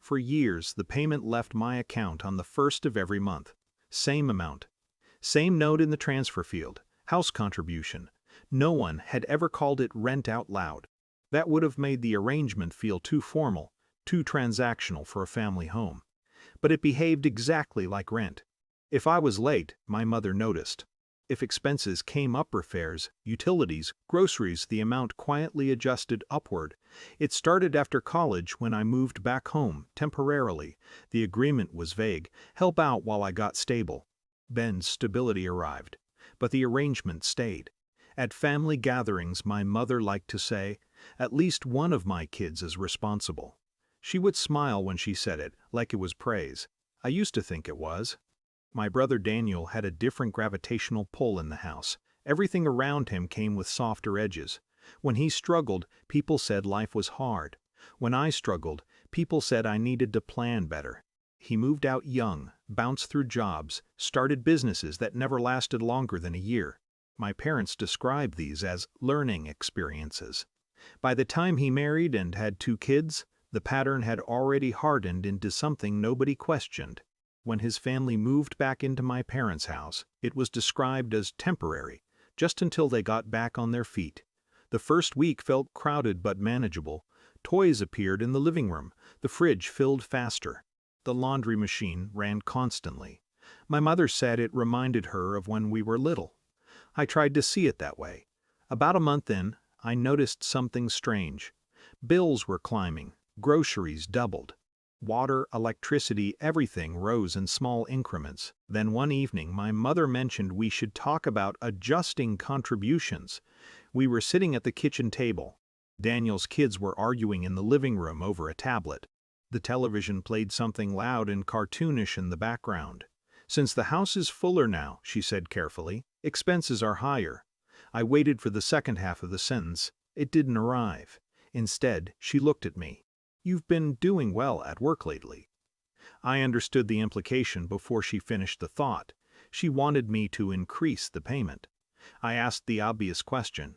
For years, the payment left my account on the first of every month. Same amount. Same note in the transfer field. House contribution. No one had ever called it rent out loud. That would have made the arrangement feel too formal, too transactional for a family home. But it behaved exactly like rent. If I was late, my mother noticed. If expenses came up, repairs, utilities, groceries, the amount quietly adjusted upward. It started after college when I moved back home, temporarily. The agreement was vague: help out while I got stable. Then stability arrived. But the arrangement stayed. At family gatherings, my mother liked to say, "At least one of my kids is responsible." She would smile when she said it, like it was praise. I used to think it was. My brother Daniel had a different gravitational pull in the house. Everything around him came with softer edges. When he struggled, people said life was hard. When I struggled, people said I needed to plan better. He moved out young, bounced through jobs, started businesses that never lasted longer than a year. My parents described these as learning experiences. By the time he married and had 2 kids, the pattern had already hardened into something nobody questioned. When his family moved back into my parents' house, it was described as temporary, just until they got back on their feet. The first week felt crowded but manageable. Toys appeared in the living room, the fridge filled faster. The laundry machine ran constantly. My mother said it reminded her of when we were little. I tried to see it that way. About a month in, I noticed something strange. Bills were climbing, groceries doubled. Water, electricity, everything rose in small increments. Then one evening, my mother mentioned we should talk about adjusting contributions. We were sitting at the kitchen table. Daniel's kids were arguing in the living room over a tablet. The television played something loud and cartoonish in the background. "Since the house is fuller now," she said carefully, "expenses are higher." I waited for the second half of the sentence. It didn't arrive. Instead, she looked at me. "You've been doing well at work lately." I understood the implication before she finished the thought. She wanted me to increase the payment. I asked the obvious question: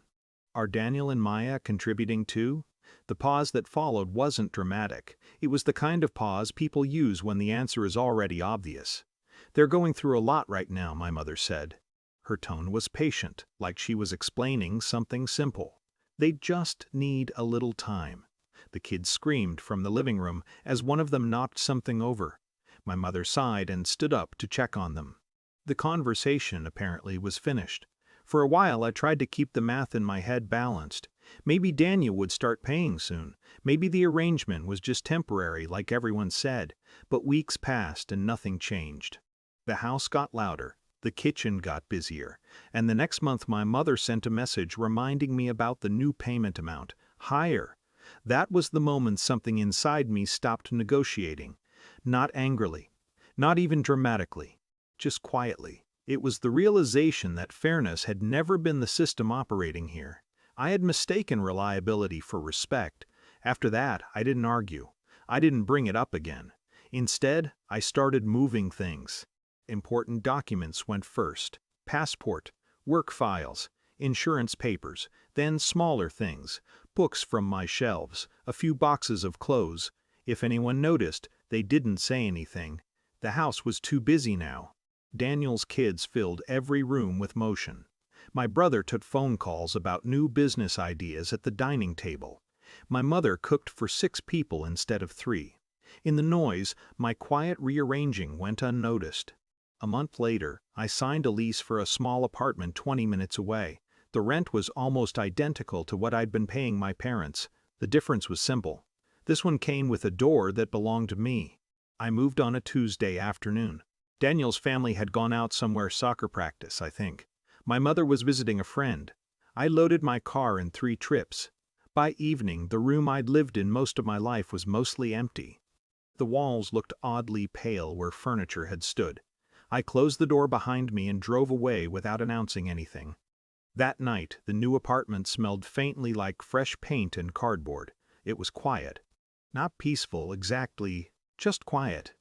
"Are Daniel and Maya contributing too?" The pause that followed wasn't dramatic. It was the kind of pause people use when the answer is already obvious. "They're going through a lot right now," my mother said. Her tone was patient, like she was explaining something simple. "They just need a little time." The kids screamed from the living room as one of them knocked something over. My mother sighed and stood up to check on them. The conversation, apparently, was finished. For a while I tried to keep the math in my head balanced. Maybe Daniel would start paying soon. Maybe the arrangement was just temporary, like everyone said. But weeks passed and nothing changed. The house got louder. The kitchen got busier. And the next month my mother sent a message reminding me about the new payment amount. Higher. That was the moment something inside me stopped negotiating. Not angrily. Not even dramatically. Just quietly. It was the realization that fairness had never been the system operating here. I had mistaken reliability for respect. After that, I didn't argue. I didn't bring it up again. Instead, I started moving things. Important documents went first: passport, work files, insurance papers, then smaller things, books from my shelves, a few boxes of clothes. If anyone noticed, they didn't say anything. The house was too busy now. Daniel's kids filled every room with motion. My brother took phone calls about new business ideas at the dining table. My mother cooked for 6 people instead of 3. In the noise, my quiet rearranging went unnoticed. A month later, I signed a lease for a small apartment 20 minutes away. The rent was almost identical to what I'd been paying my parents. The difference was simple. This one came with a door that belonged to me. I moved on a Tuesday afternoon. Daniel's family had gone out somewhere, soccer practice, I think. My mother was visiting a friend. I loaded my car in 3 trips. By evening, the room I'd lived in most of my life was mostly empty. The walls looked oddly pale where furniture had stood. I closed the door behind me and drove away without announcing anything. That night, the new apartment smelled faintly like fresh paint and cardboard. It was quiet. Not peaceful exactly, just quiet.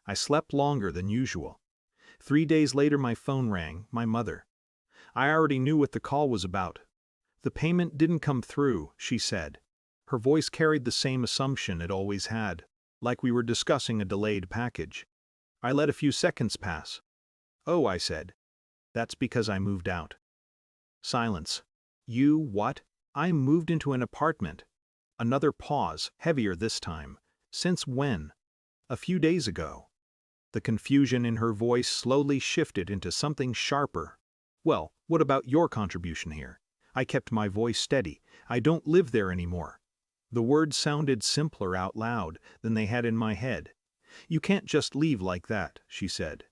I slept longer than usual. 3 days later my phone rang, my mother. I already knew what the call was about. "The payment didn't come through," she said. Her voice carried the same assumption it always had. like we were discussing a delayed package. I let a few seconds pass. "Oh," I said. "That's because I moved out." Silence. "You what?" "I moved into an apartment." Another pause, heavier this time. "Since when?" "A few days ago." The confusion in her voice slowly shifted into something sharper. "Well, what about your contribution here?" I kept my voice steady. "I don't live there anymore." The words sounded simpler out loud than they had in my head. "You can't just leave like that," she said.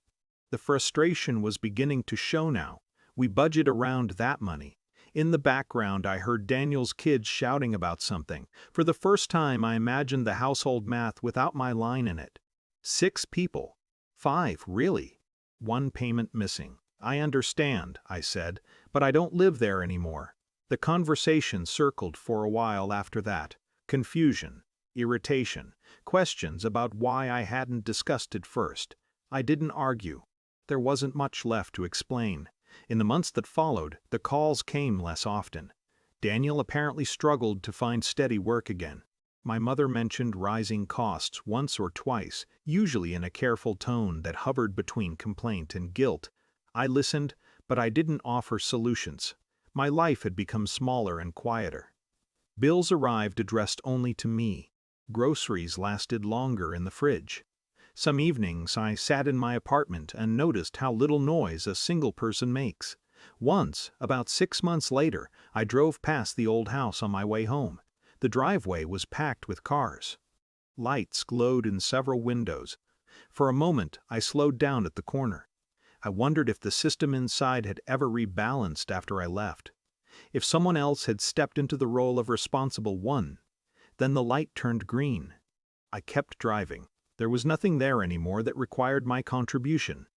The frustration was beginning to show now. We budget around that money. In the background, I heard Daniel's kids shouting about something. For the first time, I imagined the household math without my line in it. 6 people. 5, really? 1 payment missing. "I understand," I said, "but I don't live there anymore." The conversation circled for a while after that. Confusion, irritation, questions about why I hadn't discussed it first. I didn't argue. There wasn't much left to explain. In the months that followed, the calls came less often. Daniel apparently struggled to find steady work again. My mother mentioned rising costs once or twice, usually in a careful tone that hovered between complaint and guilt. I listened, but I didn't offer solutions. My life had become smaller and quieter. Bills arrived addressed only to me. Groceries lasted longer in the fridge. Some evenings I sat in my apartment and noticed how little noise a single person makes. Once, about 6 months later, I drove past the old house on my way home. The driveway was packed with cars. Lights glowed in several windows. For a moment, I slowed down at the corner. I wondered if the system inside had ever rebalanced after I left. If someone else had stepped into the role of responsible one. Then the light turned green. I kept driving. There was nothing there anymore that required my contribution.